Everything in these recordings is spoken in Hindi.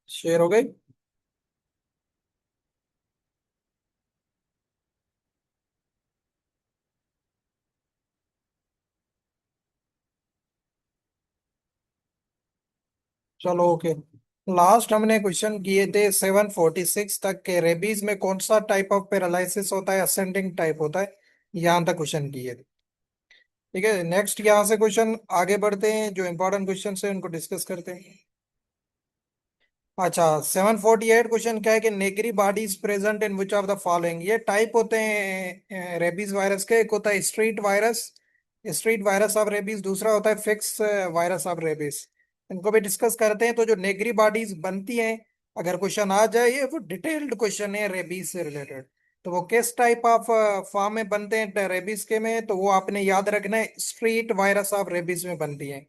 शेयर हो गई। चलो ओके। लास्ट हमने क्वेश्चन किए थे 746 तक के, रेबीज में कौन सा टाइप ऑफ पैरालिसिस होता है, असेंडिंग टाइप होता है। यहाँ तक क्वेश्चन किए थे। ठीक है, नेक्स्ट यहाँ से क्वेश्चन आगे बढ़ते हैं, जो इंपॉर्टेंट क्वेश्चन है उनको डिस्कस करते हैं। अच्छा, 748 क्वेश्चन क्या है कि Negri body is present in which of the following. ये टाइप होते हैं रेबीज वायरस के। एक होता है street virus, street virus of rabies. दूसरा होता है फिक्स वायरस ऑफ रेबीज। इनको भी डिस्कस करते हैं। तो जो नेगरी बॉडीज बनती हैं, अगर क्वेश्चन आ जाए, ये वो डिटेल्ड क्वेश्चन है रेबीज से रिलेटेड। तो वो किस टाइप ऑफ फॉर्म में बनते हैं रेबीज के में, तो वो आपने याद रखना है, स्ट्रीट वायरस ऑफ रेबीज में बनती है।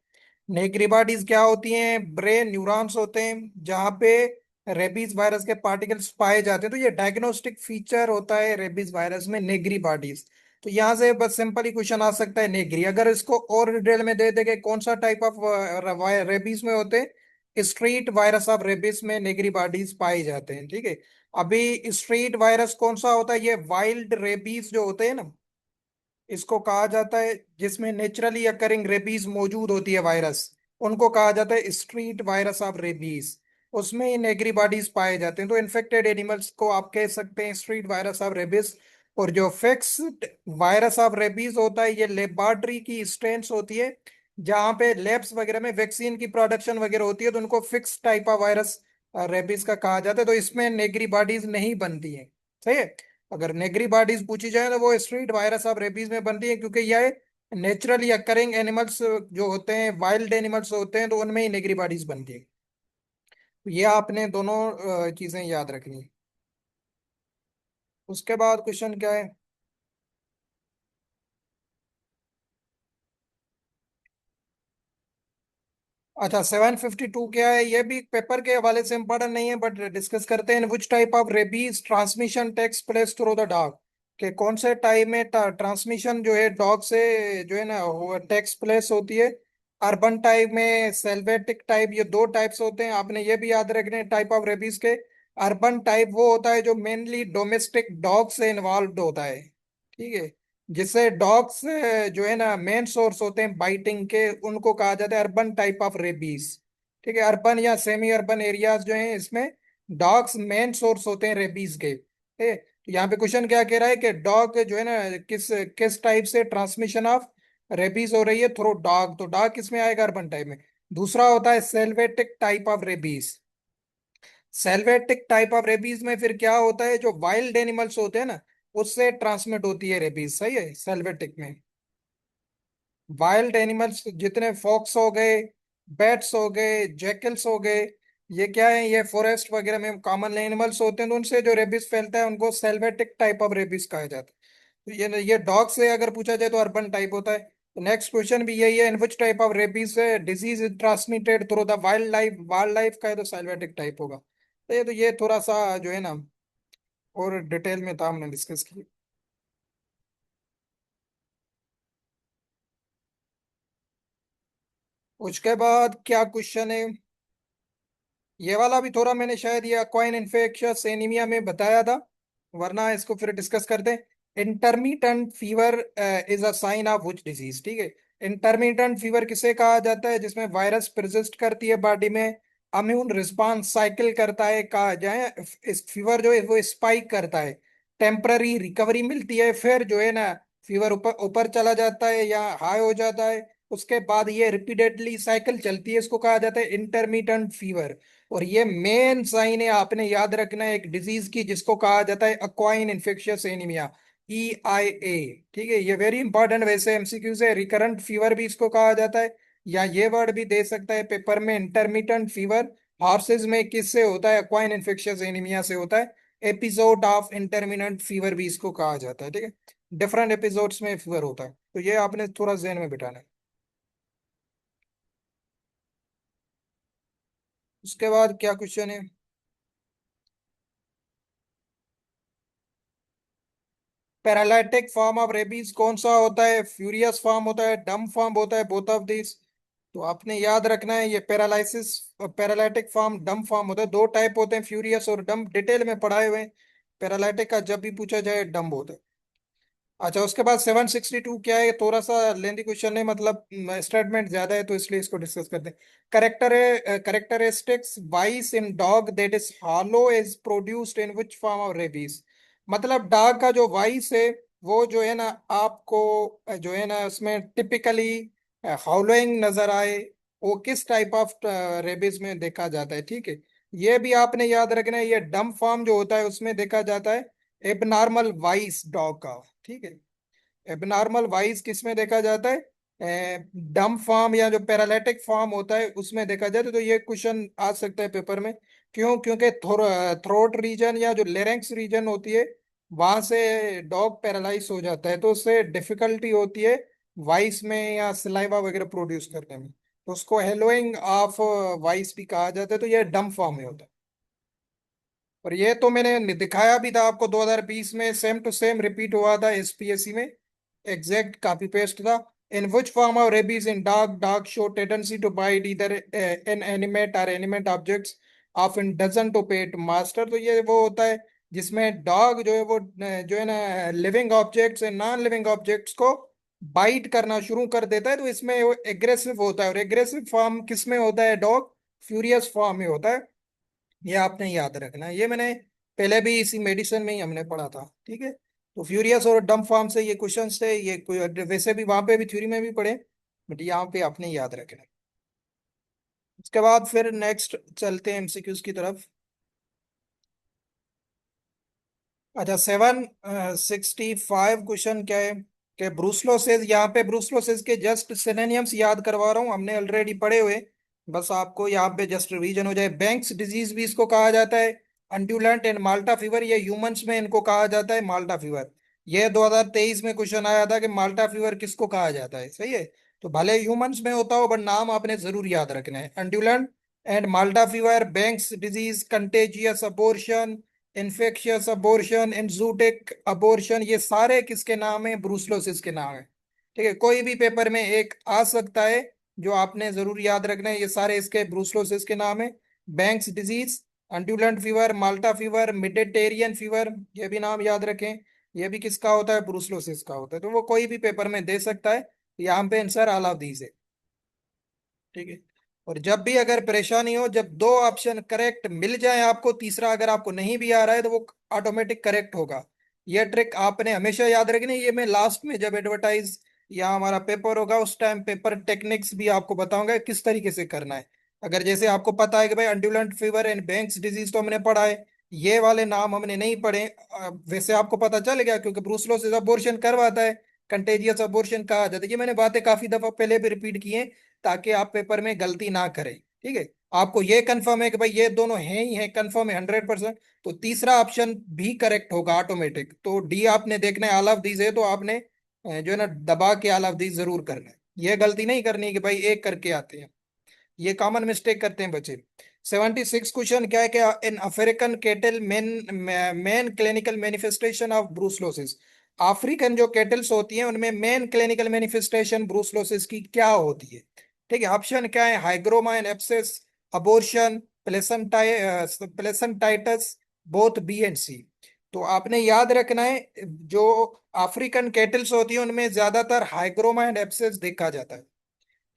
नेग्रिबाडीज क्या होती हैं? ब्रेन न्यूरॉन्स होते हैं जहाँ पे रेबीज वायरस के पार्टिकल्स पाए जाते हैं। तो ये डायग्नोस्टिक फीचर होता है रेबीज वायरस में, नेग्रिबाडीज। तो यहाँ से बस सिंपली क्वेश्चन आ सकता है नेग्री। अगर इसको और डिटेल में दे देंगे कौन सा टाइप ऑफ रेबीज में होते हैं, स्ट्रीट वायरस ऑफ रेबीज में नेग्रिबाडीज पाए जाते हैं। ठीक है। अभी स्ट्रीट वायरस कौन सा होता है? ये वाइल्ड रेबीज जो होते हैं ना, इसको कहा जाता है, जिसमें नेचुरली अकरिंग रेबीज मौजूद होती है वायरस, उनको कहा जाता है स्ट्रीट वायरस ऑफ रेबीज। उसमें ये नेगरी बॉडीज पाए जाते हैं। तो इन्फेक्टेड एनिमल्स को आप कह सकते हैं स्ट्रीट वायरस ऑफ रेबीज। और जो फिक्स्ड वायरस ऑफ रेबीज होता है, ये लेबॉर्टरी की स्ट्रेन्स होती है, जहाँ पे लैब्स वगैरह में वैक्सीन की प्रोडक्शन वगैरह होती है, तो उनको fix type of virus rabies का कहा जाता है। तो इसमें नेगरी बॉडीज नहीं बनती है। सही है। अगर नेगरी बॉडीज पूछी जाए तो वो स्ट्रीट वायरस ऑफ रेबीज में बनती है, क्योंकि यह नेचुरली अकरिंग एनिमल्स जो होते हैं, वाइल्ड एनिमल्स होते हैं, तो उनमें ही नेगरी बॉडीज बनती है। तो ये आपने दोनों चीजें याद रखनी है। उसके बाद क्वेश्चन क्या है? अच्छा, 752 क्या है? ये भी पेपर के हवाले से इंपॉर्टेंट नहीं है, बट डिस्कस करते हैं। Which type of rabies transmission takes place through the dog. कि कौन से टाइप में ट्रांसमिशन जो है डॉग से जो है ना, वो टेक्स प्लेस होती है। अर्बन टाइप में, सेल्वेटिक टाइप, ये दो टाइप्स होते हैं। आपने ये भी याद रखने टाइप ऑफ रेबीज के। अर्बन टाइप वो होता है जो मेनली डोमेस्टिक डॉग से इन्वॉल्व होता है। ठीक है। जिससे डॉग्स जो है ना मेन सोर्स होते हैं बाइटिंग के, उनको कहा जाता है अर्बन टाइप ऑफ रेबीज। ठीक है। अर्बन या सेमी अर्बन एरियाज जो हैं, इसमें डॉग्स मेन सोर्स होते हैं रेबीज के। ठीक है। तो यहाँ पे क्वेश्चन क्या कह रहा है कि डॉग जो है ना, किस किस टाइप से ट्रांसमिशन ऑफ रेबीज हो रही है थ्रू डॉग। तो डॉग किस में आएगा? अर्बन टाइप में। दूसरा होता है sylvatic type of rabies. Sylvatic type of rabies में फिर क्या होता है, जो वाइल्ड एनिमल्स होते हैं ना, उससे ट्रांसमिट होती है रेबीज। सही है। सेल्वेटिक में वाइल्ड एनिमल्स जितने फॉक्स हो गए, बैट्स हो गए, जैकल्स हो गए, ये क्या है, ये फॉरेस्ट वगैरह में कॉमन एनिमल्स होते हैं, तो उनसे जो रेबीज फैलता है उनको सेल्वेटिक टाइप ऑफ रेबीज कहा जाता है। तो ये डॉग से अगर पूछा जाए तो अर्बन टाइप होता है। नेक्स्ट क्वेश्चन भी यही है, in which type of rabies disease is transmitted through the wildlife. Wildlife का है तो सेल्वेटिक टाइप होगा। तो ये थोड़ा सा जो है ना, और डिटेल में था, हमने डिस्कस किया। उसके बाद क्या क्वेश्चन है? ये वाला भी थोड़ा मैंने शायद ये अक्वाइन इन्फेक्शियस एनीमिया में बताया था, वरना इसको फिर डिस्कस करते हैं। Intermittent fever is a sign of which disease. ठीक है। इंटरमीटेंट फीवर किसे कहा जाता है? जिसमें वायरस परसिस्ट करती है बॉडी में, इम्यून रिस्पांस साइकिल करता है, कहा जाए इस फीवर जो है वो स्पाइक करता है, टेम्पररी रिकवरी मिलती है, फिर जो है ना फीवर ऊपर ऊपर चला जाता है या हाई हो जाता है, उसके बाद ये रिपीटेडली साइकिल चलती है, इसको कहा जाता है इंटरमीटेंट फीवर। और ये मेन साइन है, आपने याद रखना है, एक डिजीज की जिसको कहा जाता है अक्वाइन इन्फेक्शियस एनीमिया, EIA। ठीक है। ये वेरी इंपॉर्टेंट, वैसे MCQ से रिकरेंट फीवर भी इसको कहा जाता है, या ये वर्ड भी दे सकता है पेपर में, इंटरमीटेंट फीवर। हॉर्सेज में किससे होता है? अक्वाइन इन्फेक्शियस एनीमिया से होता है। एपिसोड ऑफ इंटरमीटेंट फीवर भी इसको कहा जाता है। ठीक है। डिफरेंट एपिसोड्स में फीवर होता है, तो ये आपने थोड़ा जहन में बिठाना है। उसके बाद क्या क्वेश्चन है? पैरालाइटिक फॉर्म ऑफ रेबीज कौन सा होता है? फ्यूरियस फॉर्म होता है, डम फॉर्म होता है, बोथ ऑफ दिस? तो आपने याद रखना है, ये पैरालिसिस, पैरालिटिक फॉर्म, डम फॉर्म होता है, दो टाइप होते हैं, फ्यूरियस और डम, डिटेल में पढ़ाए हुए हैं। पैरालिटिक का जब भी पूछा जाए डम होता है। अच्छा, उसके बाद 762 क्या है, ये थोड़ा सा लेंदी क्वेश्चन है, मतलब स्टेटमेंट ज्यादा है, तो इसलिए इसको डिस्कस करते हैं। Characteristics vice in dog that is hollow is produced in which form of rabies. मतलब डॉग का जो वाइस है, वो जो है ना आपको जो है ना उसमें टिपिकली हॉलोइंग नजर आए, वो किस टाइप ऑफ रेबीज में देखा जाता है, ठीक है। ये भी आपने याद रखना है, ये डम फॉर्म जो होता है उसमें देखा जाता है एबनॉर्मल वाइस डॉग का, ठीक है। एबनॉर्मल वाइज किस में देखा जाता है, डम फॉर्म या जो पैरालिटिक फॉर्म होता है उसमें देखा जाता है। तो ये क्वेश्चन आ सकता है पेपर में। क्यों? क्योंकि थ्रोट रीजन या जो लेरेंक्स रीजन होती है, वहां से डॉग पैरालाइज हो जाता है, तो उससे डिफिकल्टी होती है वाइस में या सलाइवा वगैरह प्रोड्यूस करने में। तो उसको हेलोइंग ऑफ वाइस भी कहा जाता है, तो ये डम फॉर्म में होता है। और ये तो मैंने दिखाया भी था आपको, 2020 में सेम टू सेम रिपीट हुआ था एसपीएससी में, एग्जैक्ट कॉपी पेस्ट था। In which form of rabies in dog, dog show tendency to bite either inanimate और animate objects often doesn't to pet master. तो ये वो होता है जिसमें डॉग जो है वो जो है ना living objects and non living objects को बाइट करना शुरू कर देता है, तो इसमें वो एग्रेसिव होता है। और एग्रेसिव फॉर्म किस में होता है? डॉग फ्यूरियस फॉर्म में होता है। ये आपने याद रखना है, ये मैंने पहले भी इसी मेडिसिन में ही हमने पढ़ा था, ठीक है। तो फ्यूरियस और डम फॉर्म से ये क्वेश्चंस थे, ये वैसे भी वहां पे भी थ्योरी में भी पढ़े, बट यहाँ पे आपने याद रखना है। उसके बाद फिर नेक्स्ट चलते हैं एमसीक्यूज की तरफ। अच्छा, 765 क्वेश्चन क्या है कि ब्रूसलोसिस, यहाँ पे ब्रूसलोसिस के जस्ट सिनोनिम्स याद करवा रहा हूँ, हमने ऑलरेडी पढ़े हुए, बस आपको यहाँ पे जस्ट रिवीजन हो जाए। बैंक्स डिजीज भी इसको कहा जाता है, अंडुलेंट एंड माल्टा फीवर, ये ह्यूमंस में इनको कहा जाता है माल्टा फीवर। ये 2023 में क्वेश्चन आया था कि माल्टा फीवर किसको कहा जाता है, सही है। तो भले ह्यूमंस में होता हो, बट नाम आपने जरूर याद रखना है, undulant and Malta fever, Bang's disease, contagious abortion, infectious abortion, enzootic abortion, ये सारे किसके नाम है? ब्रूसलोसिस के नाम है, ठीक है। कोई भी पेपर में एक आ सकता है जो आपने जरूर याद रखना है, ये सारे इसके ब्रूसलोसिस के नाम है। बैंक्स डिजीज, अंडुलेंट फीवर, माल्टा फीवर, मेडिटेरियन फीवर, ये भी नाम याद रखें। ये भी किसका होता है? ब्रूसलोसिस का होता है। तो वो कोई भी पेपर में दे सकता है, यहाँ पे आंसर ऑल ऑफ दीज है, ठीक है। और जब भी अगर परेशानी हो, जब दो ऑप्शन करेक्ट मिल जाए आपको, तीसरा अगर आपको नहीं भी आ रहा है, तो वो ऑटोमेटिक करेक्ट होगा। ये ट्रिक आपने हमेशा याद रखनी है। ये मैं लास्ट में जब एडवर्टाइज या हमारा पेपर होगा उस टाइम पेपर टेक्निक्स भी आपको बताऊंगा किस तरीके से करना है। अगर जैसे आपको पता है कि भाई अंडुलेंट फीवर एंड बैंक्स डिजीज तो हमने पढ़ा है, ये वाले नाम हमने नहीं पढ़े, वैसे आपको पता चल गया क्योंकि ब्रूसलोसिस अबॉर्शन करवाता है, कंटेजियस अबॉर्शन कहा जाता है। ये मैंने बातें काफी दफा पहले भी रिपीट की हैं ताकि आप पेपर में गलती ना करें, ठीक है। आपको ये कंफर्म है कि भाई ये दोनों हैं ही हैं, कंफर्म है 100%, तो तीसरा ऑप्शन भी करेक्ट होगा ऑटोमेटिक। तो डी आपने देखना है ऑल ऑफ दीज है, तो आपने जो है ना दबा के ऑल ऑफ दीज जरूर करना है। ये गलती नहीं करनी है कि भाई एक करके आते हैं, ये कॉमन मिस्टेक करते हैं बच्चे। 76 क्वेश्चन क्या है कि in African cattle main main clinical manifestation of brucellosis. African जो केटल्स होती हैं उनमें मेन क्लिनिकल मैनिफेस्टेशन ब्रूसलोसिस की क्या होती है, ठीक है। ऑप्शन क्या है? Hygroma and abscess, abortion, placentitis, both B and C. तो आपने याद रखना है, जो अफ्रीकन केटल्स होती है उनमें ज्यादातर हाइग्रोमा एंड एब्सेस देखा जाता है,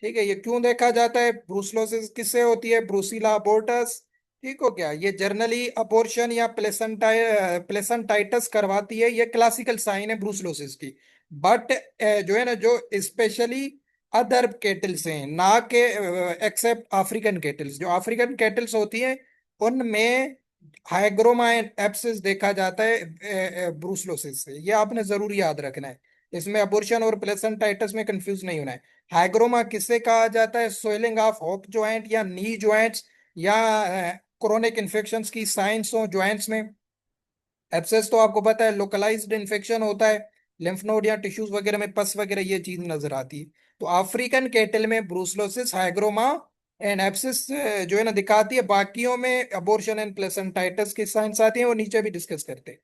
ठीक है। ये क्यों देखा जाता है? ब्रूसलोसिस किससे होती है? ब्रूसिला अबोर्टस, ठीक हो गया। ये जर्नली अबॉर्शन या प्लेसेंटाइटस करवाती है, ये क्लासिकल साइन है ब्रूसलोसिस की। बट जो है ना, जो स्पेशली अदर केटल्स हैं ना के, एक्सेप्ट अफ्रीकन केटल्स, जो अफ्रीकन केटल्स होती हैं उनमें हाइग्रोमा एंड एब्सिस देखा जाता है ब्रूसलोसिस से, ये आपने जरूर याद रखना है। इसमें अबॉर्शन और प्लेसेंटाइटस में कंफ्यूज नहीं होना है। हाइग्रोमा किससे कहा जाता है? स्वेलिंग ऑफ हॉप जॉइंट या नी जॉइंट्स, या क्रोनिक इन्फेक्शंस की साइंस हो जॉइंट्स में। एब्सेस तो आपको पता है लोकलाइज्ड इन्फेक्शन होता है, लिम्फ नोड या टिश्यूज वगैरह में पस वगैरह ये चीज नजर आती है। तो अफ्रीकन केटल में ब्रूसलोसिस, हाइग्रोमा एंड एब्सिस जो है ना दिखाती है। बाकियों में अबॉर्शन एंड प्लेसेंटाइटिस की साइंस आती है, वो नीचे भी डिस्कस करते हैं।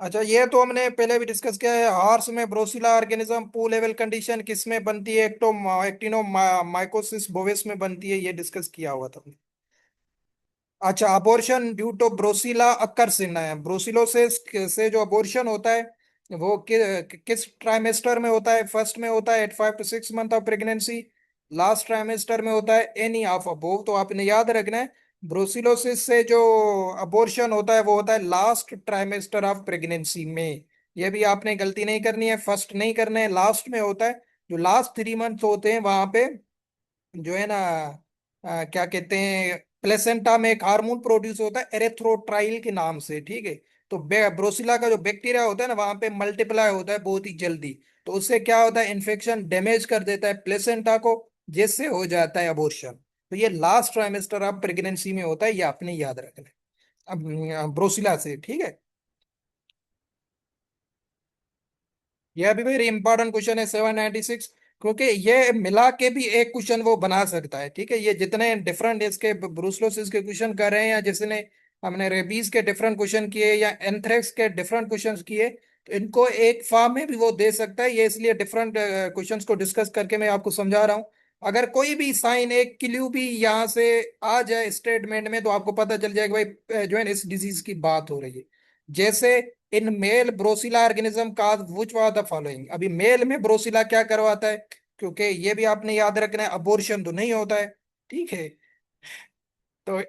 अच्छा, ये तो हमने पहले भी डिस्कस किया है। हॉर्स में ब्रोसिला ऑर्गेनिज्म पू लेवल कंडीशन किस में बनती है? एक्टिनो माइकोसिस बोवेस में बनती है, ये डिस्कस किया हुआ था। अच्छा, अबॉर्शन ड्यू टू ब्रोसिला अक्कर्स इन है। ब्रोसिलोसिस से जो अबॉर्शन होता है वो किस ट्राइमेस्टर में होता है? फर्स्ट में होता है at 5 to 6 month of pregnancy, last trimester में होता है एनी ऑफ अबोव। तो आपने याद रखना है, ब्रोसिलोसिस से जो अबॉर्शन होता है वो होता है लास्ट ट्राइमेस्टर ऑफ प्रेगनेंसी में। ये भी आपने गलती नहीं करनी है, फर्स्ट नहीं करना है, लास्ट में होता है। जो लास्ट 3 months होते हैं वहां पे जो है ना, क्या कहते हैं, प्लेसेंटा में एक हार्मोन प्रोड्यूस होता है एरेथ्रोट्राइल के नाम से, ठीक है। तो ब्रोसिला का जो बैक्टीरिया होता है ना वहां पे मल्टीप्लाई होता है बहुत ही जल्दी। तो उससे क्या होता है, इन्फेक्शन डैमेज कर देता है प्लेसेंटा को, जिससे हो जाता है अबॉर्शन। तो ये लास्ट ट्राइमेस्टर ऑफ प्रेगनेंसी में होता है, ये आपने याद रखना है। अब ब्रोसिला से, ठीक है। यह भी वेरी इंपॉर्टेंट क्वेश्चन है 796, क्योंकि ये मिला के भी एक क्वेश्चन वो बना सकता है, ठीक है। ये जितने डिफरेंट इसके ब्रूसलोसिस के क्वेश्चन कर रहे हैं, या जिसने हमने रेबीज के डिफरेंट क्वेश्चन किए या एंथ्रेक्स के डिफरेंट क्वेश्चन किए, तो इनको एक फॉर्म में भी वो दे सकता है। ये इसलिए डिफरेंट क्वेश्चंस को डिस्कस करके मैं आपको समझा रहा हूँ। अगर कोई भी साइन, एक क्ल्यू भी यहाँ से आ जाए स्टेटमेंट में, तो आपको पता चल जाएगा भाई जो है इस डिजीज की बात हो रही है। जैसे इन मेल ब्रोसिला ऑर्गेनिज्म का विच वर द फॉलोइंग। अभी मेल में ब्रोसिला क्या करवाता है? क्योंकि ये भी आपने याद रखना है, अबॉर्शन तो नहीं होता है, ठीक है। तो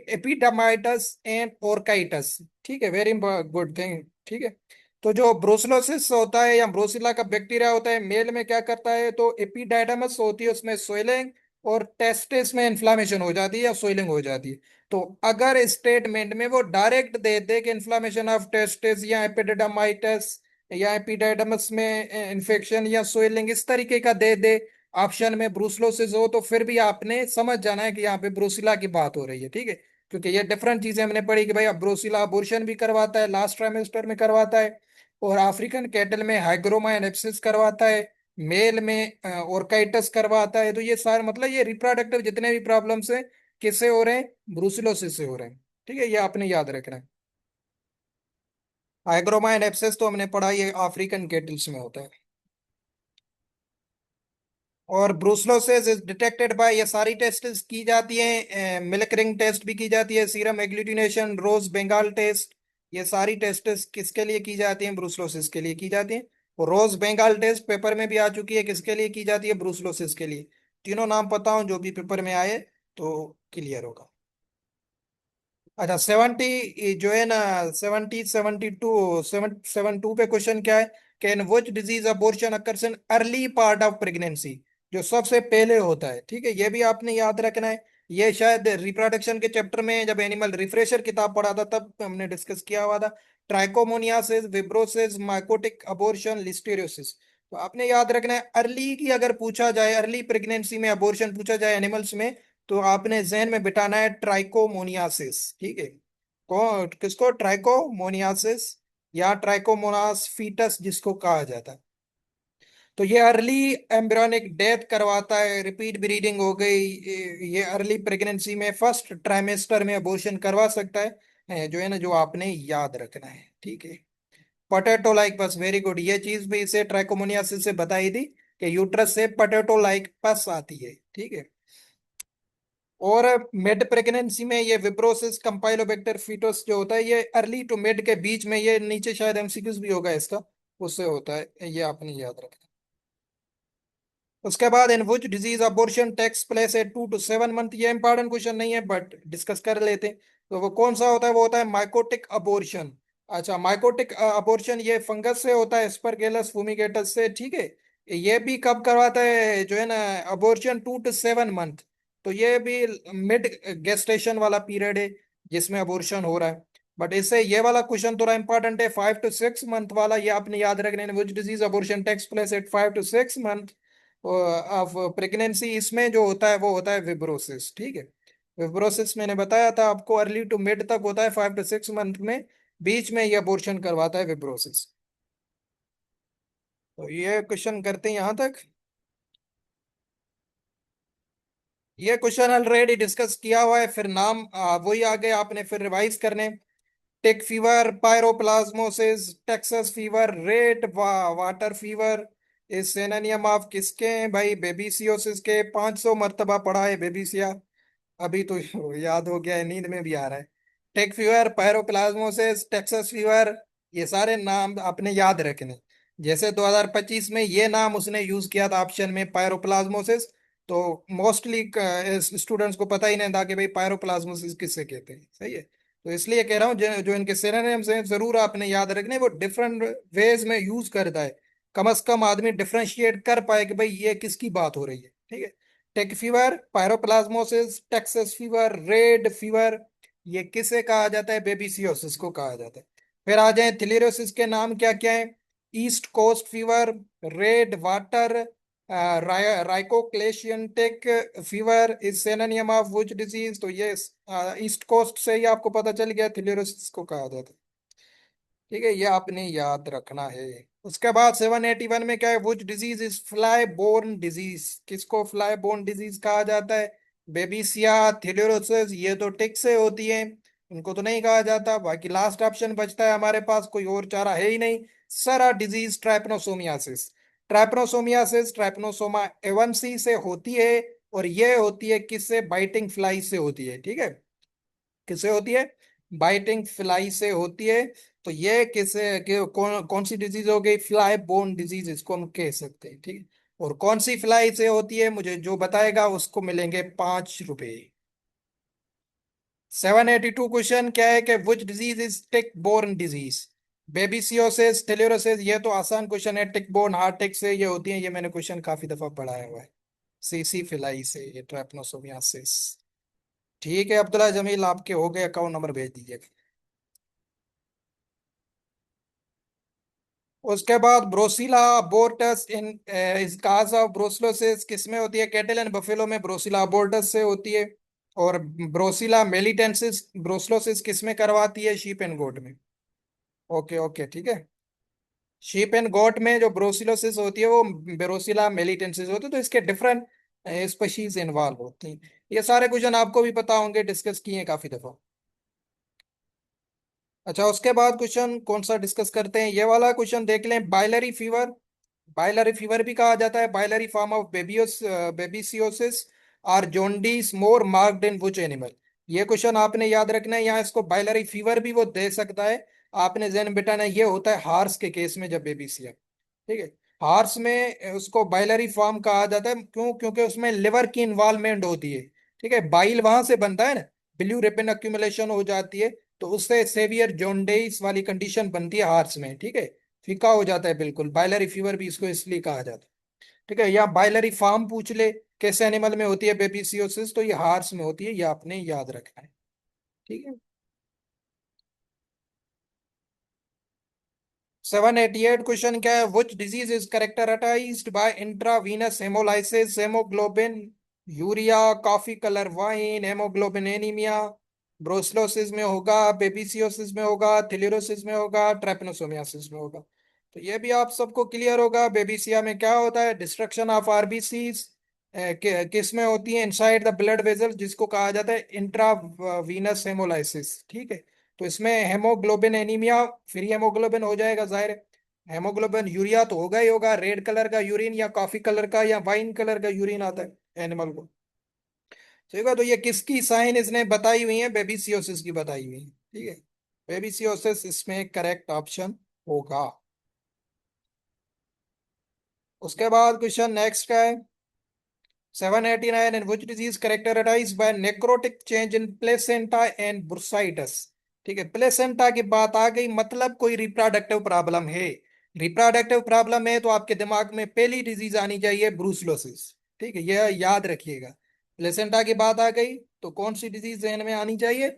एपिडामाइटस एंड ओर्काइटस, ठीक है, वेरी गुड थिंग, ठीक है। तो जो ब्रोसिलोसिस होता है या ब्रोसिला का बैक्टीरिया होता है, मेल में क्या करता है, तो एपिडाइडमस होती है, उसमें स्वेलिंग और टेस्टिस में इन्फ्लामेशन हो जाती है या स्वेलिंग हो जाती है। तो अगर स्टेटमेंट में वो डायरेक्ट दे दे कि इन्फ्लामेशन ऑफ टेस्टिस या एपिडाइडमाइटिस या एपिडाइडमस में इन्फेक्शन या स्वेलिंग इस तरीके का दे दे, ऑप्शन में ब्रूसलोसिस हो, तो फिर भी आपने समझ जाना है कि यहाँ पे ब्रूसिला की बात हो रही है, ठीक है। क्योंकि ये डिफरेंट चीजें हमने पढ़ी कि भाई अब ब्रूसिला अबॉर्शन भी करवाता है, लास्ट ट्राइमेस्टर में करवाता है, और अफ्रीकन कैटल में हाइग्रोमा एनेप्सिस करवाता है, मेल में ओर्काइटस करवाता है। तो ये सारे मतलब ये रिप्रोडक्टिव जितने भी प्रॉब्लम्स हैं किससे हो रहे हैं? ब्रूसिलोसिस से हो रहे हैं, ठीक है। ये आपने याद रखना है। हाइग्रोमा एनेप्सिस तो हमने पढ़ा, ये अफ्रीकन कैटल्स में होता है। और ब्रूसलोसिस इज डिटेक्टेड बाय, ये सारी टेस्ट की जाती हैं, मिल्क रिंग टेस्ट भी की जाती है, सीरम एग्लूटिनेशन, रोज बेंगाल टेस्ट। ये सारी टेस्ट किसके लिए की जाती हैं? ब्रूसलोसिस के लिए की जाती हैं। और रोज बेंगाल टेस्ट पेपर में भी आ चुकी है, किसके लिए की जाती है? ब्रूसलोसिस के लिए। तीनों नाम पता हो जो भी पेपर में आए तो क्लियर होगा। अच्छा, 70 जो है ना, 72 पे क्वेश्चन क्या है? Can which disease abortion occurs in early part of pregnancy, जो सबसे पहले होता है, ठीक है। ये भी आपने याद रखना है। ये शायद रिप्रोडक्शन के चैप्टर में जब एनिमल रिफ्रेशर किताब पढ़ा था तब हमने डिस्कस किया हुआ था। Trichomoniasis, vibriosis, mycotic abortion, listeriosis. तो आपने याद रखना है, अर्ली की अगर पूछा जाए, अर्ली प्रेगनेंसी में अबॉर्शन पूछा जाए एनिमल्स में, तो आपने जहन में बिठाना है ट्राइकोमोनियासिस, ठीक है। किसको? ट्राइकोमोनियासिस या ट्राइकोमोनास फीटस जिसको कहा जाता है। तो ये अर्ली एम्ब्रियोनिक डेथ करवाता है, रिपीट ब्रीडिंग हो गई, ये अर्ली प्रेगनेंसी में फर्स्ट ट्राइमेस्टर में अबॉर्शन करवा सकता है, जो है ना, जो आपने याद रखना है, ठीक है। पोटैटो लाइक पस, वेरी गुड, ये चीज भी इसे ट्राइकोमोनियासिस से बताई थी कि यूट्रस से पोटैटो लाइक पस आती है, ठीक है। और मिड प्रेगनेंसी में ये विब्रोसिस कंपाइलोबैक्टर फीटोस जो होता है, ये अर्ली टू मिड के बीच में, ये नीचे शायद एमसीक्यूज भी होगा इसका, उससे होता है, ये आपने याद रखना। उसके बाद in which disease abortion takes place at 2 to 7 month, ये इंपॉर्टेंट क्वेश्चन नहीं है बट डिस्कस कर लेते हैं। तो वो कौन सा होता है? वो होता है माइकोटिक अबॉर्शन। अच्छा, माइकोटिक अबॉर्शन ये फंगस से होता है, एस्परगेलस फूमिगेटस से, ठीक है। ये भी कब करवाता है जो है ना, अबॉर्शन 2 to 7 month। तो ये भी मिड गेस्टेशन वाला पीरियड है जिसमें अबॉर्शन हो रहा है। बट इससे ये वाला क्वेश्चन थोड़ा इंपॉर्टेंट है, 5 to 6 month वाला, ये आपने याद रखना है। Which disease abortion takes place at 5 to 6 month of pregnancy, इसमें जो होता है वो होता है विब्रोसिस, ठीक है। विब्रोसिस मैंने बताया था आपको, अर्ली टू मिड तक होता है, 5 to 6 month में, बीच में ये अबॉर्शन करवाता है विब्रोसिस। तो ये क्वेश्चन करते हैं यहां तक। ये क्वेश्चन ऑलरेडी डिस्कस किया हुआ है, फिर नाम वही आ गए, आपने फिर रिवाइज करने। Tick fever, piroplasmosis, Texas fever, water fever is synonym of किसके हैं भाई? बेबीसियोसिस के। 500 मर्तबा पढ़ा है बेबीसिया, अभी तो याद हो गया है, नींद में भी आ रहा है। टिक फीवर, पायरोप्लाज्मोसिस, टेक्सास फीवर, ये सारे नाम आपने याद रखने। जैसे 2025 में ये नाम उसने यूज किया था ऑप्शन में, पायरोप्लाज्मोसिस, तो मोस्टली स्टूडेंट्स को पता ही नहीं था कि भाई पायरोप्लाज्मोसिस किससे कहते हैं। सही है, तो इसलिए कह रहा हूँ जो इनके सिनोनिम्स हैं जरूर आपने याद रखने, वो डिफरेंट वेज में यूज करता है, कम से कम आदमी डिफरेंशिएट कर पाए कि भाई ये किसकी बात हो रही है। ठीक है, tick fever, piroplasmosis, Texas fever, red fever, ये किसे कहा जाता है? बेबीसियोसिस को कहा जाता है। फिर आ जाए थिलेरोसिस के नाम क्या क्या है? East coast fever, red water, राइकोक्लेशियंटिक fever is synonym of which disease? तो ये ईस्ट कोस्ट से ही आपको पता चल गया थिलेरोसिस को कहा जाता है। ठीक है, ये आपने याद रखना है। उसके बाद 781 में क्या है? Which disease is fly borne disease? किसको फ्लाई बोर्न डिजीज कहा जाता है? बेबीसिया, थिलेरोसिस, ये तो टिक से होती है, इनको तो नहीं कहा जाता। बाकी लास्ट ऑप्शन बचता है हमारे पास, कोई और चारा है ही नहीं, सरा डिजीज, ट्राइपनोसोमियासिस। ट्राइपनोसोमियासिस ट्राइपनोसोमा एवनसी से होती है, और ये होती है किससे? बाइटिंग फ्लाई से होती है। ठीक है, किससे होती है? बाइटिंग फ्लाई से होती है। तो ये कौन कौन सी डिजीज हो गई? फ्लाई बोर्न डिजीज इसको हम कह सकते हैं। ठीक है, और कौन सी फ्लाई से होती है, मुझे जो बताएगा उसको मिलेंगे 5 रुपए। 782 क्वेश्चन क्या है कि which disease is tick borne disease? Babesiosis, theileriosis, ये तो आसान क्वेश्चन है। टिक बोर्न हार्ट टिक से ये होती है, ये मैंने क्वेश्चन काफी दफा पढ़ाया हुआ है। सीसी फिलाई से, ये ट्रैपनोसोमियासिस। ठीक है अब्दुल्ला जमील, आपके हो गए, अकाउंट नंबर भेज दीजिए। उसके बाद ब्रोसिला अबोर्टस इन इस काज ऑफ ब्रोसिलोसिस किस में होती है? कैटल एंड बफेलो में ब्रोसिला अबोर्टस से होती है। और ब्रोसिला मेलिटेंसिस ब्रोसिलोसिस किस में करवाती है? शीप एंड गोट में। ओके ओके, ठीक है। शीप एंड गोट में जो ब्रोसिलोसिस होती है वो ब्रोसिला मेलिटेंसिस होती है, तो इसके डिफरेंट स्पीशीज इन्वॉल्व होती हैं। ये सारे क्वेश्चन आपको भी पता होंगे, डिस्कस किए हैं काफी दफा। अच्छा, उसके बाद क्वेश्चन कौन सा डिस्कस करते हैं? ये वाला क्वेश्चन देख लें, बाइलरी फीवर। बाइलरी फीवर भी कहा जाता है बाइलरी फॉर्म ऑफ बेबीसियोसिस, और jaundice more marked in which animal? ये क्वेश्चन आपने याद रखना है। यहाँ इसको बाइलरी फीवर भी वो दे सकता है, आपने जहन बिठाना है ये होता है हार्स के केस में जब बेबीसिया। ठीक है, हार्स में उसको बाइलरी फॉर्म कहा जाता है, क्यों? क्योंकि उसमें लिवर की इन्वॉल्वमेंट होती है। ठीक है, बाइल वहां से बनता है ना, बिल्यूरेपिन अक्यूमुलेशन हो जाती है, तो उससे सेवियर जॉन्डिस वाली कंडीशन बनती है हार्स में। ठीक है, फीका हो जाता है बिल्कुल, बाइलरी फीवर भी इसको इसलिए कहा जाता है। ठीक है, या बाइलरी फार्म पूछ ले कैसे एनिमल में होती है बेबीसियोसिस, तो ये हार्स में होती है, ये आपने याद रखना है। ठीक है। 788 क्वेश्चन क्या है? Which disease is characterised by intravenous haemolysis, haemoglobinuria, coffee colour wine, haemoglobin anaemia? Brucellosis में होगा, बेबीसियोसिस में होगा, थिलेरोसिस में होगा, ट्रैपनोसोमियासिस में होगा। तो ये भी आप सबको क्लियर होगा। बेबीसिया में क्या होता है? Destruction of RBCs. किस में होती है? इनसाइड द ब्लड वेजल, जिसको कहा जाता है इंट्रावीनस हेमोलाइसिस। ठीक है, तो इसमें हेमोग्लोबिन एनीमिया, फ्री हेमोग्लोबिन हो जाएगा जाहिर है। हेमोग्लोबिन यूरिया तो होगा ही होगा, रेड कलर का यूरिन या कॉफी कलर का या वाइन कलर का यूरिन आता है एनिमल को। ठीक है, तो ये किसकी साइन इसने बताई हुई है? बेबीसियोसिस की बताई हुई है। ठीक है, बेबीसियोसिस इसमें करेक्ट ऑप्शन होगा। उसके बाद क्वेश्चन नेक्स्ट का है, 789, in which disease characterized by necrotic change in placenta and bursitis? ठीक है, प्लेसेंटा की बात आ गई, मतलब कोई रिप्रोडक्टिव प्रॉब्लम है। रिप्रोडक्टिव प्रॉब्लम है तो आपके दिमाग में पहली डिजीज आनी चाहिए ब्रूसलोसिस। ठीक है, यह याद रखिएगा। प्लेसेंटा की बात आ गई तो कौन सी डिजीज जहन में आनी चाहिए?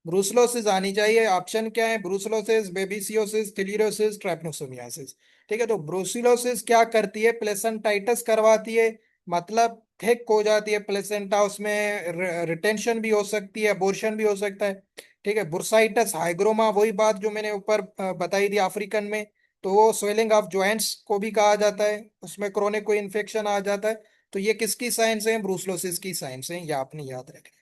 ब्रूसलोसिस आनी चाहिए। ऑप्शन क्या है? ब्रूसलोसिस, बेबीसियोसिस, थिलीरोसिस, ट्राइपनोसोमियासिस। ठीक है, तो ब्रूसिलोसिस क्या करती है? प्लेसेंटाइटिस करवाती है, मतलब थिक हो जाती है प्लेसेंटा, उसमें रिटेंशन भी हो सकती है, अबॉर्शन भी हो सकता है। ठीक है, बुर्साइटस हाइग्रोमा, वही बात जो मैंने ऊपर बताई थी अफ्रीकन में, तो वो स्वेलिंग ऑफ जॉइंट्स को भी कहा जाता है, उसमें क्रोनिक कोई इन्फेक्शन आ जाता है। तो ये किसकी साइंस है? ब्रूसलोसिस की साइंस है, ये आपने याद रखना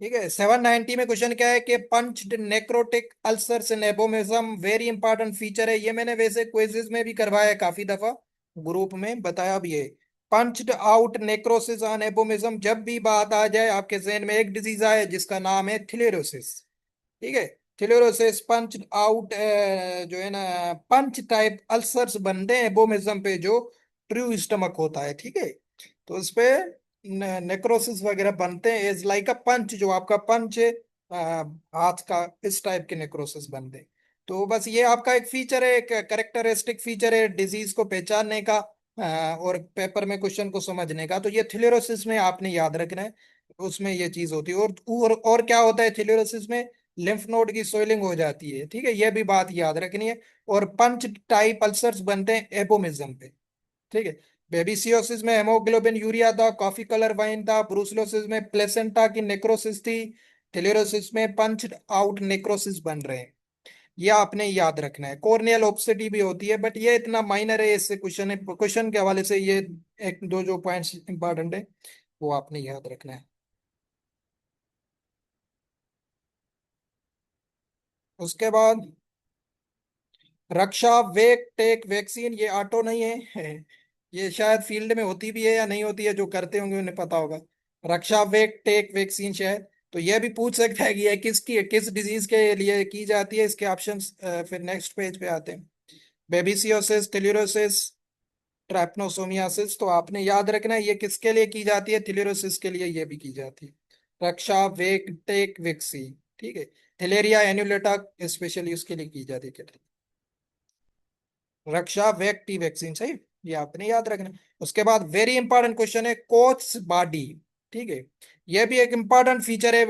है। ठीक है। 790 में क्वेश्चन क्या है कि पंच्ड नेक्रोटिक अल्सर्स इन एबोमिज्म वेरी इंपॉर्टेंट फीचर है। ये मैंने वैसे क्विज़ेस में भी करवाया है काफी दफा, ग्रुप में बताया भी है। पंच्ड आउट नेक्रोसिस ऑन एबोमिज्म, जब भी बात आ जाए आपके जहन में एक डिजीज आए जिसका नाम है थिलेरोसिस। ठीक है। थिलेरोसिस पंच आउट, जो है ना, पंच टाइप अल्सर्स बनते हैं एबोमिज्म पे जो ट्रू स्टमक होता है। ठीक है। तो उस पे नेक्रोसिस वगैरह बनते हैं इज लाइक अ पंच, जो आपका पंच है हाथ का, इस टाइप के नेक्रोसिस बनते हैं। तो बस ये आपका एक फीचर है, एक करेक्टरिस्टिक फीचर है डिजीज को पहचानने का, और पेपर में क्वेश्चन को समझने का। तो ये थिलेरोसिस में आपने याद रखना है, उसमें ये चीज होती है। और क्या होता है थिलेरोसिस में? लिम्फ नोड की सोइलिंग हो जाती है। ठीक है, ये भी बात याद रखनी है। और पंच टाइप अल्सर्स बनते हैं एपोमिज्म पे। ठीक है। बेबीसियोसिस में हेमोग्लोबिन यूरिया था, कॉफी कलर वाइन था। ब्रूसलोसिस में प्लेसेंटा की नेक्रोसिस थी। टेलेरोसिस में पंच आउट नेक्रोसिस बन रहे हैं। ये आपने याद रखना है। कॉर्नियल ओब्सिटी भी होती है, बट ये इतना माइनर है, इससे क्वेश्चन है, क्वेश्चन के हवाले से ये एक दो जो पॉइंट्स इंपॉर्टेंट है वो आपने याद रखना है। उसके बाद रक्षा वेक टेक वैक्सीन, ये ऑटो नहीं है ये शायद फील्ड में होती भी है या नहीं होती है, जो करते होंगे उन्हें पता होगा। रक्षा वेक टेक वैक्सीन शायद। तो ये भी पूछ सकता है कि ये किस डिजीज के लिए की जाती है। इसके ऑप्शंस फिर नेक्स्ट पेज पे आते हैं। बेबिसियोसिस, टेलिरोसिस, ट्रैप्नोसोमियासिस। तो आपने याद रखना है ये किसके लिए की जाती है, थिलेरोसिस के लिए ये भी की जाती है। रक्षा वेक टेक वैक्सीन। ठीक है। थैलेरिया एन्युलेटा स्पेशली उसके लिए की जाती है। रक्षा वेक टी वैक्सीन, सही। ये आपने याद रखना है। उसके बाद वेरी इंपॉर्टेंट क्वेश्चन है कोच बॉडी। ठीक है। ये भी एक इंपॉर्टेंट फीचर है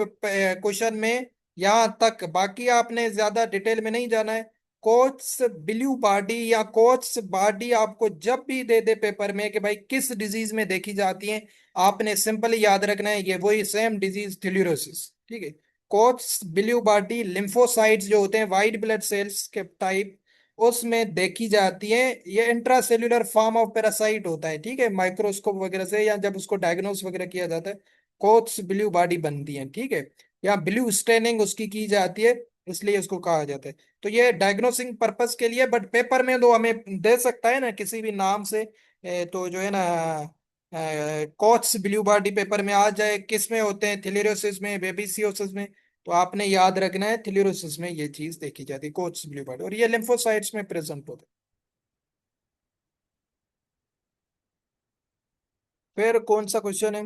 क्वेश्चन में। यहां तक बाकी आपने ज्यादा डिटेल में नहीं जाना है। कोच ब्लू बॉडी या कोच बॉडी आपको जब भी दे दे पेपर में कि भाई किस डिजीज में देखी जाती है, आपने सिंपली याद रखना है ये वही सेम डिजीज थिलिरोसिस। ठीक है। कोच ब्लू बॉडी लिम्फोसाइट्स जो होते हैं वाइट ब्लड सेल्स के टाइप, उसमें देखी जाती है। ये इंट्रासेल्युलर फॉर्म ऑफ पैरासाइट होता है। ठीक है। माइक्रोस्कोप वगैरह से या जब उसको डायग्नोस वगैरह किया जाता है, कोट्स ब्लू बॉडी बनती है। ठीक है। या ब्लू स्टेनिंग उसकी की जाती है, इसलिए इसको कहा जाता है। तो ये डायग्नोसिंग पर्पस के लिए, बट पेपर में तो हमें दे सकता है ना किसी भी नाम से। तो जो है ना, कोट्स ब्लू बॉडी पेपर में आ जाए, किस में होते हैं, थिलेरियोसिस में, बेबिसियोसिस में। तो आपने याद रखना है थिलिरोसिस में ये चीज देखी जाती है, कोट्स ब्लू बॉडी, और ये लिम्फोसाइट्स में प्रेजेंट होते हैं। फिर कौन सा क्वेश्चन है?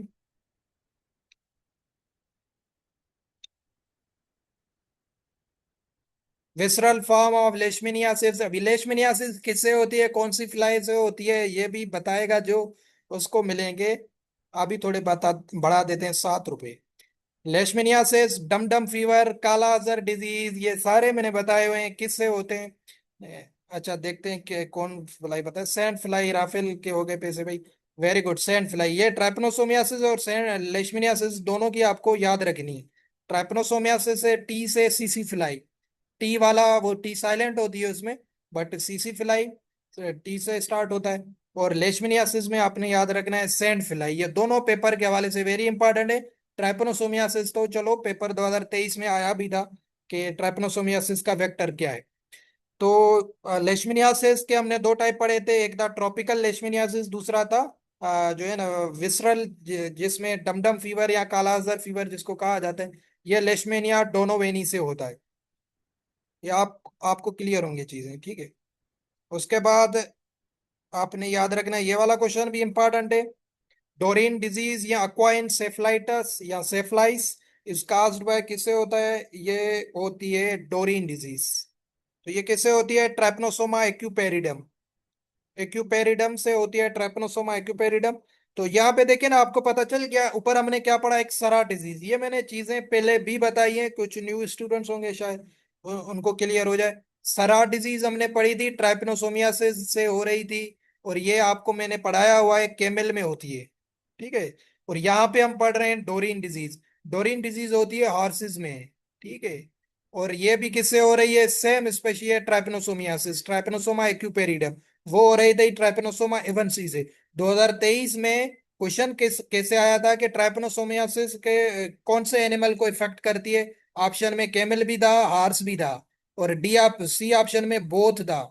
Visceral form of leishmaniasis. अभी लेशमिनियासिस किससे होती है, कौन सी फ्लाई से होती है, ये भी बताएगा जो उसको मिलेंगे। अभी थोड़े बता बढ़ा देते हैं, 7 रुपए। लेशमिनियासिस, डम डम फीवर, काला अजहर डिजीज, ये सारे मैंने बताए हुए हैं किससे होते हैं। अच्छा देखते हैं कि कौन फ्लाई बताए। सैंड फ्लाई, राफेल के हो गए पैसे भाई। Very good, sand fly. ये ट्राइपनोसोमियासिस और सैंड लेशमिनियासिस दोनों की आपको याद रखनी है। ट्राइपनोसोमियासिस से टी से सीसी फ्लाई। टी वाला वो टी साइलेंट होती है उसमें, बट सीसी फ्लाई टी से स्टार्ट होता है। और लेशमिनियासिस में आपने याद रखना है सैंड फ्लाई। ये दोनों पेपर के हवाले से वेरी इंपॉर्टेंट है। ट्राइपनोसोमियासिस तो चलो पेपर 2023 में आया भी था कि ट्राइपनोसोमियासिस का वेक्टर क्या है। तो लेशमिनियासिस के हमने दो टाइप पढ़े थे, एक था ट्रॉपिकल लेशमिनियासिस, दूसरा था जो है ना विसरल, जिसमें डमडम फीवर या काला अजहर फीवर जिसको कहा जाता है। यह लेशमेनिया डोनोवेनी से होता है। ये आपको क्लियर होंगी चीजें। ठीक है। उसके बाद आपने याद रखना है, ये वाला क्वेश्चन भी इंपॉर्टेंट है। डोरिन डिजीज या अक्वाइन सेफलाइटस या सेफलाइस इस कास्ड बाय किससे होता है? ये होती है डोरिन डिजीज। तो ये किससे होती है? ट्रैपनोसोमा एक्यूपेरिडम। एक्यूपेरिडम से होती है ट्रैपनोसोमा एक्यूपेरिडम। तो यहाँ पे देखिए ना, आपको पता चल गया। ऊपर हमने क्या पढ़ा, एक सरा डिजीज। ये मैंने चीजें पहले भी बताई हैं, कुछ न्यू स्टूडेंट्स होंगे शायद उनको क्लियर हो जाए। सरा डिजीज हमने पढ़ी थी, ट्राइपनोसोमियासिस से हो रही थी। और ये आपको मैंने पढ़ाया हुआ है, केमल में होती है। ठीक है। और यहाँ पे हम पढ़ रहे हैं डोरिन डिजीज। डोरिन डिजीज होती है हॉर्सेस में। ठीक है। और ये भी किससे हो रही है? सेम स्पेशी है ट्राइपनोसोमियासिस, ट्राइपनोसोमा एक्यूपेरिडम। वो हो रही थी ट्राइपेनोसोमा एवनसी से। 2023 में क्वेश्चन कैसे आया था कि ट्राइपनोसोमियासिस के कौन से एनिमल को इफेक्ट करती है। ऑप्शन में कैमल भी था, हार्स भी था, और डी आप सी ऑप्शन में बोथ था।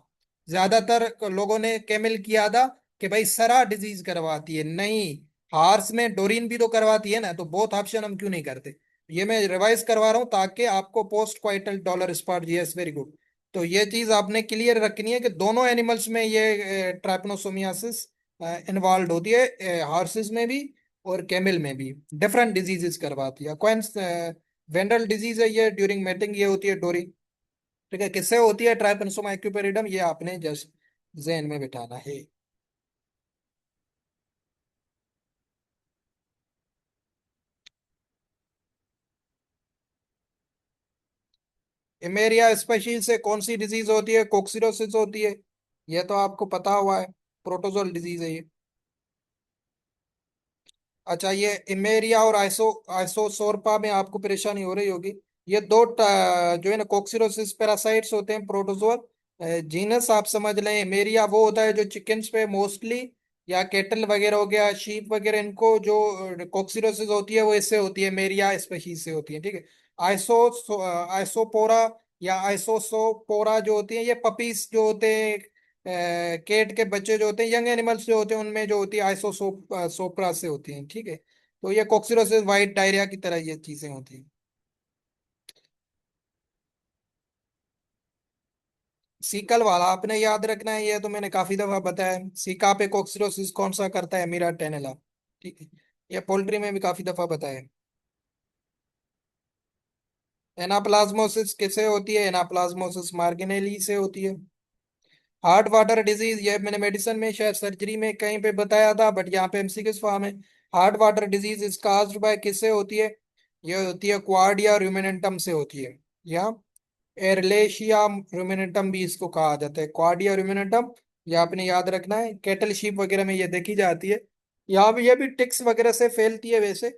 ज्यादातर लोगों ने कैमल किया था कि भाई सरा डिजीज करवाती है, नहीं, हार्स में डोरिन भी तो करवाती है ना, तो बोथ ऑप्शन हम क्यों नहीं करते। ये मैं रिवाइज करवा रहा हूँ ताकि आपको post क्वाइटल dollar spot, yes very good. तो ये चीज आपने क्लियर रखनी है कि दोनों एनिमल्स में ये ट्राइपनोसोमियासिस इन्वॉल्व होती है, हॉर्सेस में भी और कैमल में भी। डिफरेंट डिजीजेस करवाती है। कौन वेंडल डिजीज है ये, ड्यूरिंग मेटिंग ये होती है डोरी। ठीक है, किससे होती है ट्राइपनोसोमा एक्यूपेरिडम, ये आपने जस्ट जहन में बिठाना है। इमेरिया स्पेशीज से कौन सी डिजीज होती है, कोक्सीरोसिस होती है। ये तो आपको पता हुआ है, प्रोटोजोल डिजीज है ये। अच्छा, ये इमेरिया और आइसोसोरपा में आपको परेशानी हो रही होगी। ये दो जो है ना कोक्सीरोसिस पैरासाइट्स होते हैं, प्रोटोजोआ। जीनस आप समझ लें, इमेरिया वो होता है जो चिकन्स पे मोस्टली, या केटल वगैरह हो गया, शीप वगैरह, इनको जो कोक्सीरोसिस होती है वो इससे होती है, इमेरिया स्पेशीज से होती है। ठीक है। आइसोपोरा या आइसोसोपोरा जो होती है, ये पपीज जो होते हैं, केट के बच्चे जो होते हैं, यंग एनिमल्स जो होते हैं, उनमें जो होती है सोप्रा से होती हैं। ठीक है। तो ये कोक्सीरोसिस वाइट डायरिया की तरह ये चीजें होती हैं। सीकल वाला आपने याद रखना है, ये तो मैंने काफी दफा बताया है। सीका पे कोक्सीरोसिस कौन सा करता है, मीरा टेनेला। ठीक है। ये पोल्ट्री में भी काफी दफा बताया है। एनाप्लाज्मोसिस किसे होती है, एनाप्लाज्मोसिस मार्गिनेली से होती है। हार्ट वाटर डिजीज, ये मैंने मेडिसिन में शायद सर्जरी में कहीं पे बताया था, बट यहाँ पे एमसीक्यू फॉर्म है। Heart water disease is caused bye किससे होती है, ये होती है क्वार्डिया रूमिनेंटम से होती है, या एरलेशिया रूमिनेंटम भी इसको कहा जाता है, क्वार्डिया रूमिनेंटम। ये आपने याद रखना है, कैटल शीप वगैरह में ये देखी जाती है। यहाँ भी ये भी टिक्स वगैरह से फैलती है वैसे।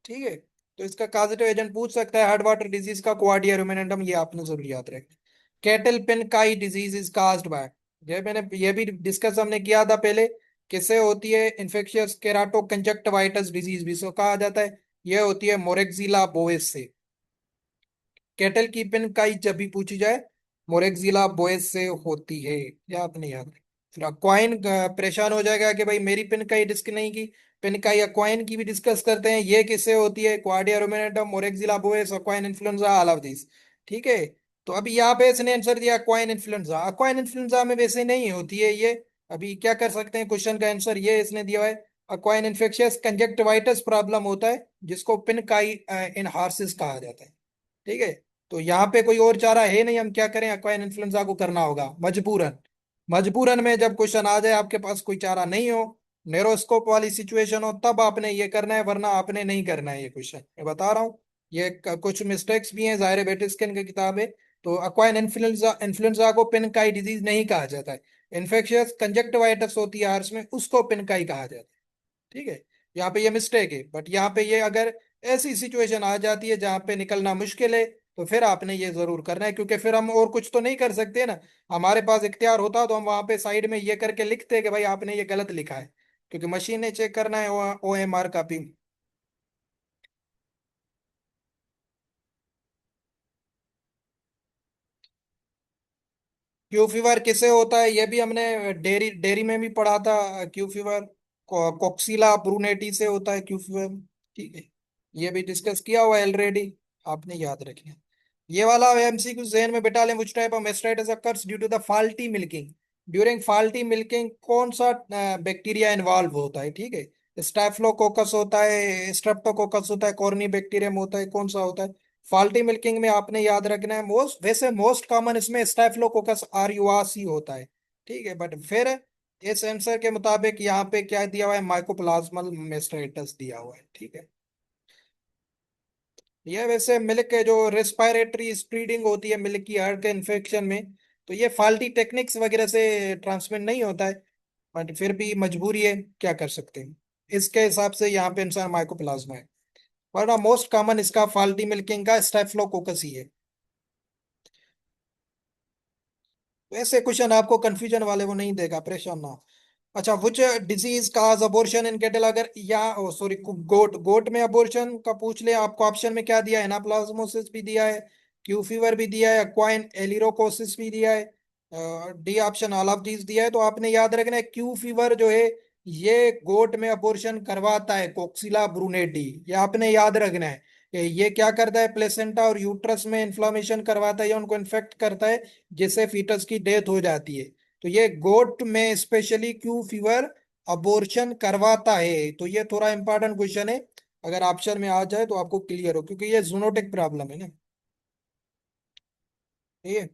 ठीक है। तो इसका काजेटिव एजेंट पूछ सकता है हार्ट वाटर डिजीज का, क्वार्डिया रूमिनेंटम, ये आपने जरूर याद रखना। Cattle pinkeye disease is caused by, ये भी डिस्कस हमने किया था पहले, किससे होती है, इन्फेक्शियस केराटो कंजक्टिवाइटिस डिजीज भी इसको कहा जाता है। यह होती है मोरेक्सिला बोएस से। कैटल की पिनकाई जब भी पूछी जाए, मोरेक्सिला बोएस से होती है। याद नहीं याद। फिर अक्वाइन परेशान हो जाएगा कि भाई मेरी पिनकाई डिस्क नहीं की। पिनकाई अक्वाइन की भी डिस्कस करते हैं, ये किससे होती है, क्वार्डिया रूमिनेंटम, मोरेक्सिला Boaz, अक्वाइन influenza, all of this. ठीक है। तो अभी यहाँ पे इसने आंसर दिया अक्वाइन इन्फ्लुएंजा। अक्वाइन इन्फ्लुएंजा में वैसे नहीं होती है ये। अभी क्या कर सकते हैं, क्वेश्चन का आंसर ये इसने दिया है, अक्वाइन इन्फेक्शियस कंजक्टिवाइटिस प्रॉब्लम होता है, जिसको पिनकाई इन हार्सिस कहा जाता है। ठीक है। तो यहाँ पे कोई और चारा है नहीं, हम क्या करें, अक्वाइन इन्फ्लुएंजा को करना होगा मजबूरन। मजबूरन में जब क्वेश्चन आ जाए, आपके पास कोई चारा नहीं हो, नेरोस्कोप वाली सिचुएशन हो, तब आपने ये करना है, वरना आपने नहीं करना है ये क्वेश्चन, मैं बता रहा हूँ। ये कुछ मिस्टेक्स भी हैं, जाहिर है बेटे स्किन की किताब है। तो अक्वाइन इन्फ्लुएंजा इन्फ्लुएंजा को पिनकाई डिजीज नहीं कहा जाता है। इन्फेक्शियस कंजक्टिवाइटिस होती है आर्स में, उसको पिनकाई कहा जाता है। ठीक है। यहाँ पे ये मिस्टेक है, बट यहाँ पे ये अगर ऐसी सिचुएशन आ जाती है जहाँ पे निकलना मुश्किल है, तो फिर आपने ये जरूर करना है, क्योंकि फिर हम और कुछ तो नहीं कर सकते ना। हमारे पास इख्तियार होता तो हम वहां पे साइड में ये करके लिखते कि भाई आपने ये गलत लिखा है, क्योंकि मशीन ने चेक करना है OMR का भी। क्यू फीवर किसे होता है, ये भी हमने डेयरी डेयरी में भी पढ़ा था। क्यू फीवर कोक्सीला ब्रूनेटी से होता है क्यू फीवर। ठीक है। ये भी डिस्कस किया हुआ है ऑलरेडी, आपने याद रखना। ये वाला एमसीक्यू जहन में बिठा लें, which type of mastitis occurs due to the faulty milking. During faulty milking कौन सा बैक्टीरिया इन्वॉल्व होता है। ठीक है। स्टैफिलोकोकस होता है, स्ट्रेप्टोकोकस होता है, कॉर्नी बैक्टीरियम होता है, कौन सा होता है। फाल्टी मिल्किंग में आपने याद रखना है, मोस्ट वैसे मोस्ट कॉमन इसमें स्टैफिलोकोकस आर्युआसी होता है। ठीक है, बट फिर इस आंसर के मुताबिक यहाँ पे क्या दिया हुआ है, माइकोप्लाज्मल मेस्टाइटिस दिया हुआ है। ठीक है। ये वैसे मिल्क के जो रेस्पिरेटरी स्प्रीडिंग होती है मिल्क की हार्ट के इन्फेक्शन में, तो ये फाल्टी टेक्निक्स वगैरह से ट्रांसमिट नहीं होता है, बट फिर भी मजबूरी है, क्या कर सकते हैं। इसके हिसाब से यहाँ पे इंसान माइकोप्लाज्मा है, वरना मोस्ट कॉमन इसका फाल्टी मिल्किंग का स्टेफिलोकोकस ही है। वैसे क्वेश्चन आपको कंफ्यूजन वाले वो नहीं देगा, परेशान ना हो। अच्छा, which disease cause abortion in cattle, अगर या ओ सॉरी, गोट, गोट में अबॉर्शन का पूछ ले, आपको ऑप्शन में क्या दिया है? एनाप्लाज्मोसिस भी दिया है, क्यू फीवर भी दिया है, अक्वाइन एलिरोकोसिस भी दिया है, D option all of these दिया है। तो आपने याद रखना है क्यू फीवर जो है ये गोट में अबॉर्शन करवाता है, कोक्सिला ब्रूनेटी, ये आपने याद रखना है। ये क्या करता है, प्लेसेंटा और यूट्रस में इन्फ्लामेशन करवाता है या उनको इन्फेक्ट करता है, जिससे फीटस की डेथ हो जाती है। तो ये गोट में स्पेशली क्यू फीवर अबॉर्शन करवाता है। तो ये थोड़ा इंपॉर्टेंट क्वेश्चन है, अगर ऑप्शन में आ जाए तो आपको क्लियर हो, क्योंकि ये जूनोटिक प्रॉब्लम है ना। ये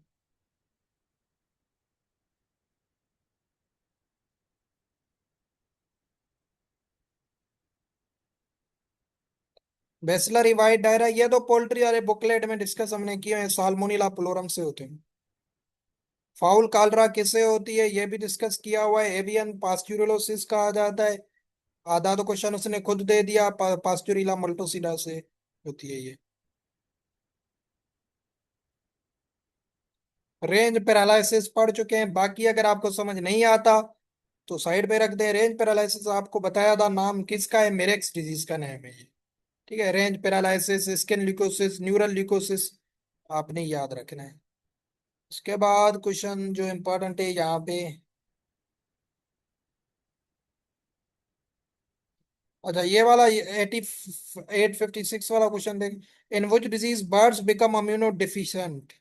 बेसलरी वाइट डायरा, ये तो पोल्ट्री वाले बुकलेट में डिस्कस हमने किए हैं, साल्मोनेला फ्लोरम से होते हैं। फाउल कालरा किससे होती है, ये भी डिस्कस किया हुआ है, एवियन पास्चुरिलोसिस कहा जाता है। आधा तो क्वेश्चन उसने खुद दे दिया, पास्चुरिला मल्टोसिडा से होती है ये। रेंज पैरालिसिस पढ़ चुके हैं, बाकी अगर आपको समझ नहीं आता तो साइड पे रख दे। रेंज पैरालिसिस आपको बताया था, नाम किसका है, मेरेक्स डिजीज का नाम है ये। ठीक है, रेंज पैरालिसिस, स्किन ल्यूकोसिस, न्यूरल ल्यूकोसिस, आपने याद रखना है। उसके बाद क्वेश्चन जो इम्पोर्टेंट है यहाँ पे, अच्छा ये वाला 856 वाला क्वेश्चन देख। In which disease birds become immuno deficient,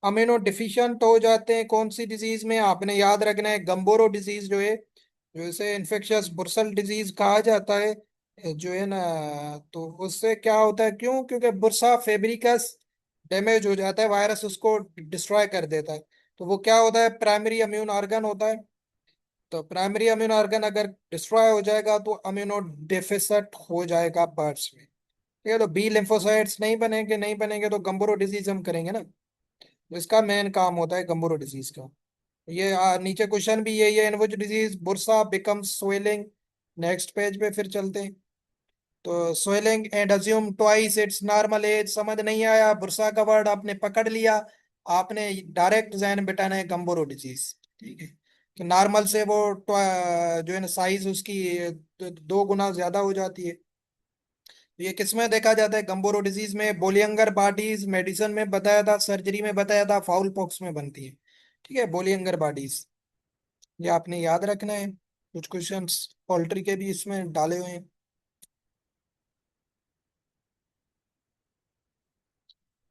amino deficient हो जाते हैं कौन सी डिजीज में, आपने याद रखना है गंबोरो डिजीज जो है, जो इसे इन्फेक्शियस बुर्सल डिजीज कहा जाता है, जो है ना। तो उससे क्या होता है, क्यों? क्योंकि बुर्सा फेब्रिकस डैमेज हो जाता है, वायरस उसको डिस्ट्रॉय कर देता है। तो वो क्या होता है, प्राइमरी इम्यून ऑर्गन होता है। तो प्राइमरी इम्यून ऑर्गन अगर डिस्ट्रॉय हो जाएगा तो इम्यूनो डेफिसिट हो जाएगा बर्ड्स में। ठीक है, तो बी लिम्फोसाइट्स नहीं बनेंगे, नहीं बनेंगे तो गंबोरो डिजीज हम करेंगे ना। तो इसका मेन काम होता है गंबोरो डिजीज का। ये नीचे क्वेश्चन भी यही है, in which disease bursa becomes swelling. Next page पे फिर चलते हैं। तो swelling and assume twice its normal age, समझ नहीं आया, बुर्सा का वर्ड आपने पकड़ लिया, आपने डायरेक्ट जहन बिठाना है गंबोरो डिजीज। ठीक है, कि नॉर्मल से वो जो है ना साइज उसकी 2 गुना ज्यादा हो जाती है। ये किसमें देखा जाता है, गंबोरो डिजीज में। बोलियंगर बॉडीज मेडिसिन में बताया था, सर्जरी में बताया था, फाउल पॉक्स में बनती है। ठीक है, बोलियंगर बॉडीज, ये आपने याद रखना है। कुछ क्वेश्चंस पोल्ट्री के भी इसमें डाले हुए हैं।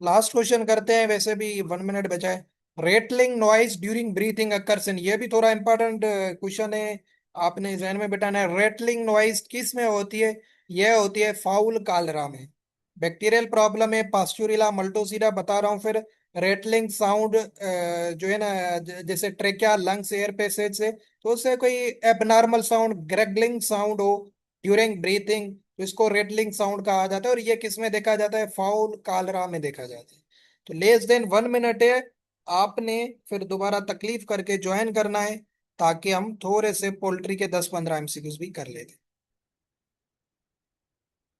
लास्ट क्वेश्चन करते हैं, वैसे भी 1 मिनट बचा है। Rattling noise during breathing occurs in, ये भी थोड़ा इंपॉर्टेंट क्वेश्चन है, आपने जहन में बिठाना है। रेटलिंग नॉइज किस में होती है, यह होती है फाउल कालरा में। बैक्टीरियल प्रॉब्लम है, पास्चुरिला मल्टोसिडा बता रहा हूँ फिर। रेटलिंग साउंड जो है ना, जैसे ट्रेकिया लंग्स एयर पैसेज से, तो उससे कोई एबनॉर्मल साउंड, ग्रेगलिंग साउंड हो ड्यूरिंग ब्रीथिंग, तो इसको रेटलिंग साउंड कहा जाता है। और ये किस में देखा जाता है, फाउल कालरा में देखा जाता है। तो लेस देन 1 मिनट है, आपने फिर दोबारा तकलीफ करके ज्वाइन करना है, ताकि हम थोड़े से पोल्ट्री के 10-15 एमसीक्यूज भी कर लेते हैं।